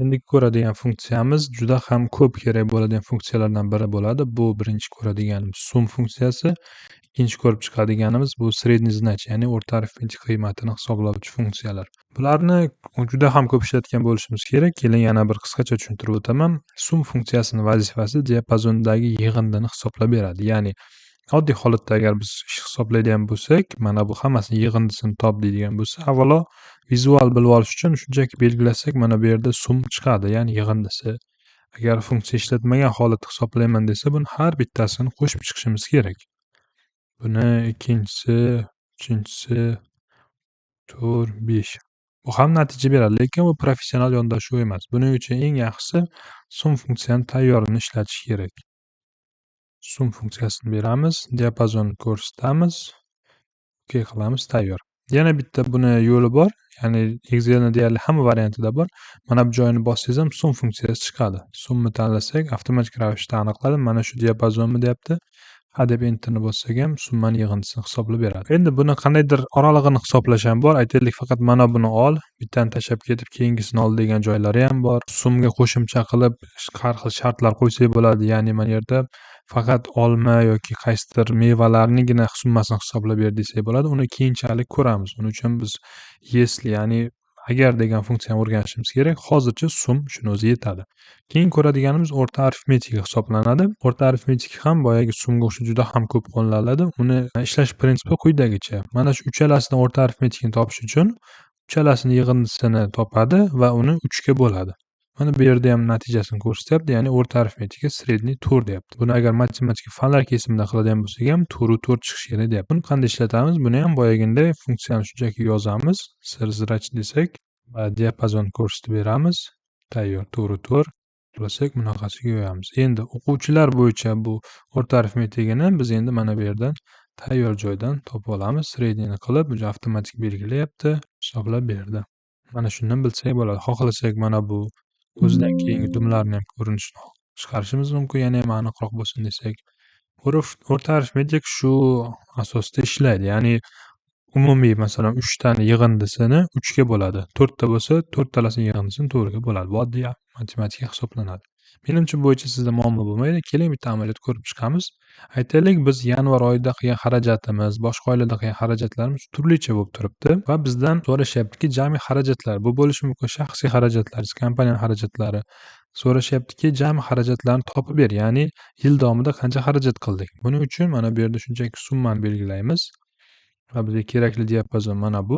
Endi ko'radigan funksiyamiz juda ham ko'p kerak bo'ladigan funksiyalardan biri bo'ladi. Bu birinchi ko'radiganimiz sum funksiyasi. Ikkinchi ko'rib chiqadiganimiz bu средний значение, ya'ni o'rta arifmetik qiymatini hisoblovchi funksiyalar. Bularni juda ham ko'p ishlatgan bo'lishimiz kerak. Keling yana bir qisqacha tushuntirib o'taman. Sum funksiyasining vazifasi diapazondagi yig'indini hisoblab beradi. Ya'ni oddiy holatda agar biz ish hisoblaydigan bo'lsak, mana bu hammasini yig'indisini top deydigan bo'lsa, avvalo vizual bilib olish uchun shunchaki belgilasak, mana bu yerda sum chiqadi, ya'ni yig'indisi. Agar funksiya ishlatmagan holatda hisoblayman desa, buni har bittasini qo'shib chiqishimiz kerak. Buni ikkinchisi, uchinchisi, 4, 5. Bu ham natija beradi, lekin bu professional yondashuv emas. Buning uchun eng yaxshisi sum funksiyani tayyorini ishlatish kerak. Sum funksiyasini beramiz, diapazonni ko'rsatamiz, OK qilamiz, tayyor. Yana bitta buni yo'li bor, ya'ni Excelni deyarli hamma variantida bor. Mana bu joyini bossangiz ham sum funksiyasi chiqadi. Sumni tanlasak, avtomatik ravishda aniqladi. Mana shu diapazonmi deyapti. Ha deb enterni bossak ham summani yig'indisini hisoblab beradi. Endi buni qandaydir oralig'ini hisoblash ham bor. Aytaylik, faqat mana buni ol, bittani tashlab ketib keyingisini ol degan joylari ham bor. Sumga qo'shimcha qilib har xil shartlar qo'ysak bo'ladi. Ya'ni mana yerda faqat olma yoki qaysidir mevalarnigina summasini hisoblab ber desak bo'ladi. Uni keyinchalik ko'ramiz. Uning uchun biz если, ya'ni agar degan funksiyani o'rganishimiz kerak. Hozircha sum shuni o'zi yetadi. Keyin ko'radiganimiz o'rta arifmetika hisoblanadi. O'rta arifmetika ham boyagi sumga o'xshab juda ham ko'p qo'llaniladi. Uni ishlash prinsipi quyidagicha. Mana shu uchalasidan o'rta arifmetikani topish uchun uchalasini yig'indisini topadi va uni 3 ga bo'ladi. Mana bu yerda ham natijasini ko'rsatyapti, ya'ni o'rta arifmetika средний tur deyapti. Buni agar matematika fanlar kesimida qiladigan bo'lsak ham 4 chiqishi kerak deyapti. Buni qanday ishlatamiz? Buni ham boyaginday funksiyani shunchaki yozamiz, sirzirak desak va diapazon ko'rsatib beramiz. Tayyor, 4 qilsak bunaqasiga yo'yamiz. Endi o'quvchilar bo'yicha bu o'rta arifmetikani biz endi mana bu yerdan tayyor joydan topib olamiz. Среднийni qilib, bu avtomatik belgilayapti, hisoblab berdi. Mana shundan bilsak bo'ladi. Xohlasak mana bu o'zidan keyingi dumlarni ham ko'rinishini chiqarishimiz mumkin, yana ham aniqroq bo'lsin desak. O'rta arifmetik shu asosda ishlaydi. Ya'ni umumiy masalan 3 tani yig'indisini 3 ga bo'ladi. 4 ta bo'lsa, 4 talasini yig'indisini 4 ga bo'ladi. Bu oddiy matematika hisoblanadi. Menimcha bo'yicha sizda muammo bo'lmaydi. Keling bitta amaliyot ko'rib chiqamiz. Aytaylik, biz yanvar oyida qilgan xarajatimiz, boshqa oylarda qilgan xarajatlarimiz turlicha bo'lib turibdi va bizdan so'rashyaptiki, jami xarajatlar, bu bo'lishi mumkin shaxsiy xarajatlaringiz, kompaniya xarajatlari. So'rashyaptiki, jami xarajatlarni topib ber, ya'ni yil davomida qancha xarajat qildik. Buning uchun mana bu yerda shunchaki summani belgilaymiz va bizga kerakli diapazon mana bu.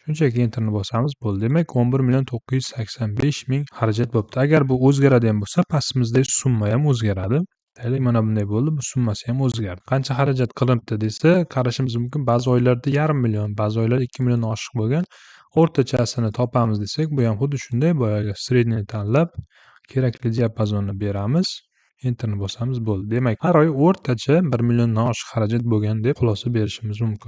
Shunchaki enterni bosamiz, bo'ldi. Demak, 11.985.000 xarajat bo'libdi. Agar bu o'zgaradigan bo'lsa, pastimizdagi summa ham o'zgaradi. Aytaylik, mana bunday bo'ldi, bu summasi ham o'zgardi. Qancha xarajat qilinibdi desa, qarashimiz mumkin. Ba'zi oylarda 500 million, ba'zi oylarda 2 milliondan oshiq bo'lgan. O'rtachasini topamiz desak, bu ham xuddi shunday. Boyagi средний tanlab, kerakli diapazonni beramiz. Enterni bosamiz, bo'ldi. Demak, har oy o'rtacha 1 milliondan oshiq xarajat bo'lgan deb xulosa berishimiz mumkin.